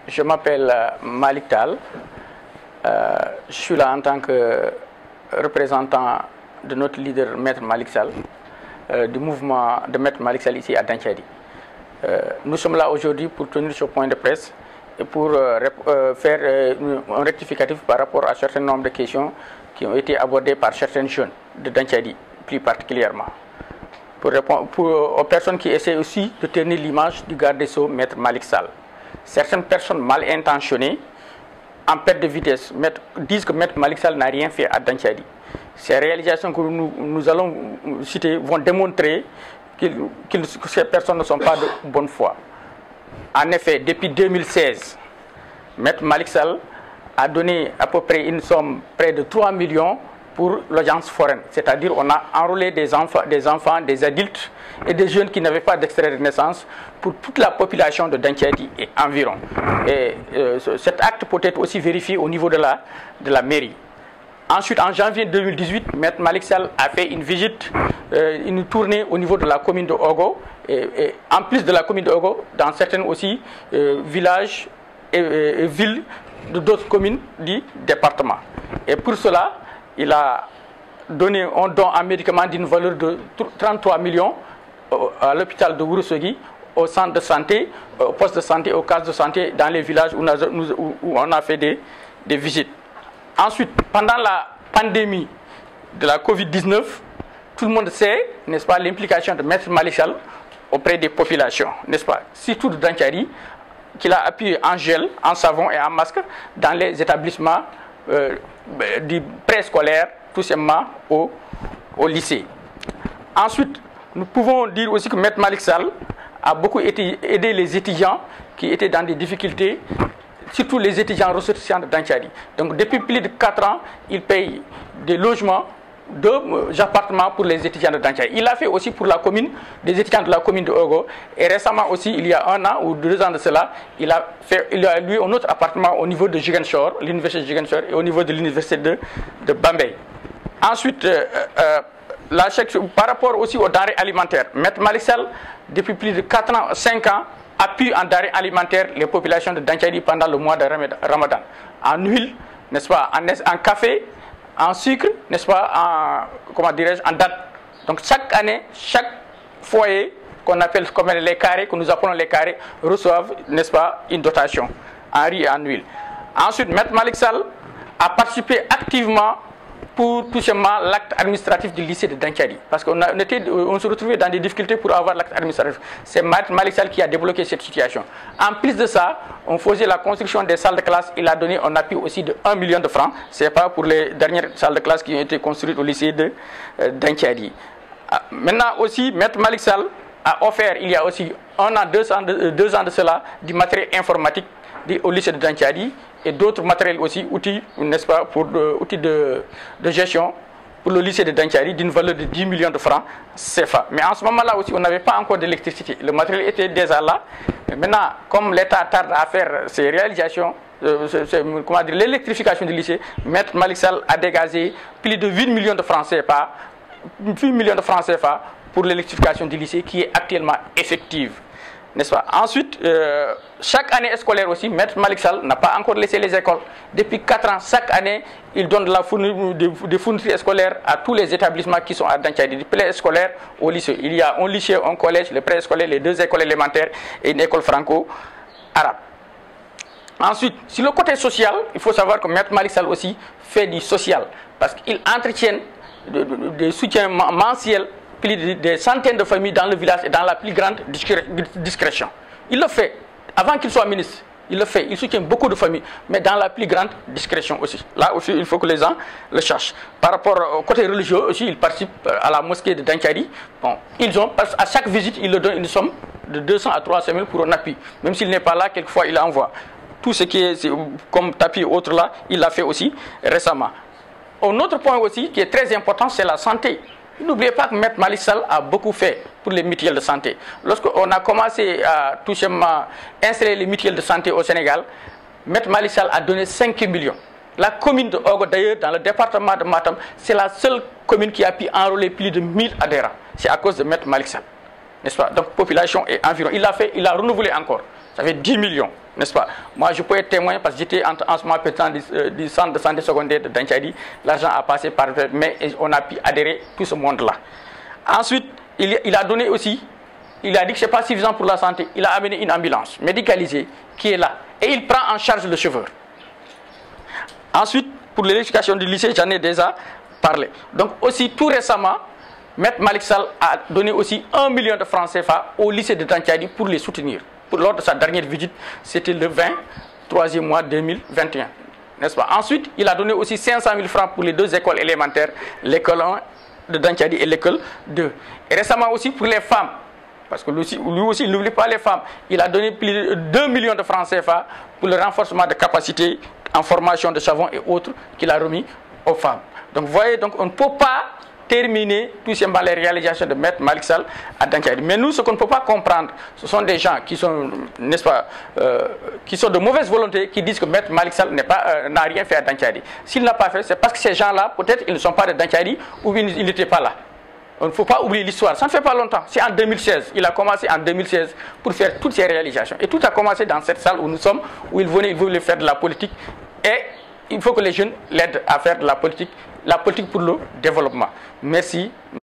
Je m'appelle Malik Tal. Je suis là en tant que représentant de notre leader, Maître Malik Sall, du mouvement de Maître Malik Sall ici à Danchadi. Nous sommes là aujourd'hui pour tenir ce point de presse et pour faire un rectificatif par rapport à un certain nombre de questions qui ont été abordées par certains jeunes de Danchadi, plus particulièrement. Pour répondre aux personnes qui essaient aussi de tenir l'image du garde des Sceaux, Maître Malik Sall. Certaines personnes mal intentionnées, en perte de vitesse, disent que Maître Malik Sall n'a rien fait à Danchadi. Ces réalisations que nous allons citer vont démontrer que ces personnes ne sont pas de bonne foi. En effet, depuis 2016, Maître Malik Sall a donné à peu près une somme près de 3 millions pour l'audience foraine. C'est-à-dire qu'on a enrôlé des enfants, des adultes et des jeunes qui n'avaient pas d'extrait de naissance pour toute la population de Danchadi et environ. Et cet acte peut être aussi vérifié au niveau de la mairie. Ensuite, en janvier 2018, Maître Malik Sall a fait une visite, une tournée au niveau de la commune de Ogo, et en plus de la commune de Ogo, dans certains aussi villages et villes d'autres communes du département. Et pour cela, il a donné un don en médicaments d'une valeur de 33 millions à l'hôpital de Ourossogui, au centre de santé, au poste de santé, aux cases de santé, dans les villages où on a fait des visites. Ensuite, pendant la pandémie de la Covid-19, tout le monde sait, n'est-ce pas, l'implication de Maître Malik Sall auprès des populations, n'est-ce pas, surtout de Danchadi, qu'il a appuyé en gel, en savon et en masque dans les établissements du préscolaire, tout simplement au lycée. Ensuite, nous pouvons dire aussi que Maître Malik Sall a beaucoup aidé les étudiants qui étaient dans des difficultés, surtout les étudiants ressortissants de Danchadi. Donc depuis plus de 4 ans, il paye des logements, 2 appartements pour les étudiants de Danchadi. Il l'a fait aussi pour la commune, des étudiants de la commune de Ogo. Et récemment aussi, il y a 1 an ou 2 ans de cela, il a loué un autre appartement au niveau de Ziguinchor, l'université de Ziguinchor, et au niveau de l'université de Bambey. Ensuite, par rapport aussi aux denrées alimentaires, Maître Malik Sall, depuis plus de 5 ans, appuie en denrées alimentaires les populations de Danchadi pendant le mois de Ramadan. En huile, n'est-ce pas, en café, en sucre, n'est-ce pas, en date. Donc chaque année, chaque foyer qu'on appelle comme les carrés, que nous appelons les carrés, reçoivent, n'est-ce pas, une dotation en riz et en huile. Ensuite, Maître Malik Sall a participé activement pour tout simplement l'acte administratif du lycée de Danchadi. Parce qu'on se retrouvait dans des difficultés pour avoir l'acte administratif. C'est Maître Malik Sall qui a débloqué cette situation. En plus de ça, on faisait la construction des salles de classe. Il a donné un appui aussi de 1 million de francs. Ce n'est pas pour les dernières salles de classe qui ont été construites au lycée de Danchadi. Maintenant aussi, Maître Malik Sall a offert, il y a aussi 1 an, 2 ans de cela, du matériel informatique au lycée de Danchadi et d'autres matériels aussi, outils, n'est-ce pas, pour outils de gestion pour le lycée de Danchadi d'une valeur de 10 millions de francs CFA. Mais en ce moment-là aussi, on n'avait pas encore d'électricité. Le matériel était déjà là. Mais maintenant, comme l'État tarde à faire ses réalisations, l'électrification du lycée, Maître Malik Sall a dégagé plus de 8 millions de francs CFA, 8 millions de francs CFA pour l'électrification du lycée qui est actuellement effective. N'est-ce pas? Ensuite, chaque année scolaire aussi, Maître Malik Sall n'a pas encore laissé les écoles. Depuis 4 ans, chaque année, il donne des fournitures scolaires à tous les établissements qui sont à Danchadi, du préscolaire au lycée. Il y a un lycée, un collège, le préscolaire, les 2 écoles élémentaires et une école franco-arabe. Ensuite, sur le côté social, il faut savoir que Maître Malik Sall aussi fait du social, parce qu'il entretient des soutiens mensuels plus de centaines de familles dans le village et dans la plus grande discrétion. Il le fait, avant qu'il soit ministre, il le fait, il soutient beaucoup de familles, mais dans la plus grande discrétion aussi. Là aussi, il faut que les gens le sachent. Par rapport au côté religieux aussi, il participe à la mosquée de Danchadi. Bon, à chaque visite, il leur donne une somme de 200 à 300 000 pour un appui. Même s'il n'est pas là, quelquefois, il envoie. Tout ce qui est comme tapis ou autre là, il l'a fait aussi récemment. Un autre point aussi qui est très important, c'est la santé. N'oubliez pas que Maître Malik Sall a beaucoup fait pour les mutuelles de santé. Lorsqu'on a commencé à tout simplement installer les mutuelles de santé au Sénégal, Maître Malik Sall a donné 5 millions. La commune de Ogo, d'ailleurs, dans le département de Matam, c'est la seule commune qui a pu enrôler plus de 1000 adhérents. C'est à cause de Maître Malik Sall. N'est-ce pas? Donc, population et environ. Il a renouvelé encore. Ça fait 10 millions. n'est-ce pas? Moi, je peux être témoin parce que j'étais en ce moment président du centre de santé secondaire de Danchadi. L'argent a passé par... Mais on a pu adhérer tout ce monde-là. Ensuite, il a donné aussi... Il a dit que ce n'est pas suffisant pour la santé. Il a amené une ambulance médicalisée qui est là. Et il prend en charge le chauffeur. Ensuite, pour l'éducation du lycée, j'en ai déjà parlé. Donc aussi, tout récemment, Maître Malick Sall a donné aussi 1 million de francs CFA au lycée de Danchadi pour les soutenir. Lors de sa dernière visite, c'était le 23e mois 2021. N'est-ce pas? Ensuite, il a donné aussi 500 000 francs pour les 2 écoles élémentaires, l'école 1 de Danchadi et l'école 2. Et récemment aussi pour les femmes. Parce que lui aussi, il n'oublie pas les femmes. Il a donné plus de 2 millions de francs CFA pour le renforcement de capacités en formation de savon et autres qu'il a remis aux femmes. Donc vous voyez, donc, on ne peut pas terminer tout simplement les réalisations de Maître Malick Sall à Danchadi. Mais nous, ce qu'on ne peut pas comprendre, ce sont des gens qui sont, n'est-ce pas, qui sont de mauvaise volonté, qui disent que Maître Malick Sall n'a rien fait à Danchadi. S'il n'a pas fait, c'est parce que ces gens-là, peut-être, ils ne sont pas de Danchadi ou ils n'étaient pas là. On ne faut pas oublier l'histoire. Ça ne fait pas longtemps. C'est en 2016. Il a commencé en 2016 pour faire toutes ces réalisations. Et tout a commencé dans cette salle où nous sommes, où il voulait faire de la politique. Et il faut que les jeunes l'aident à faire de la politique pour le développement. Merci.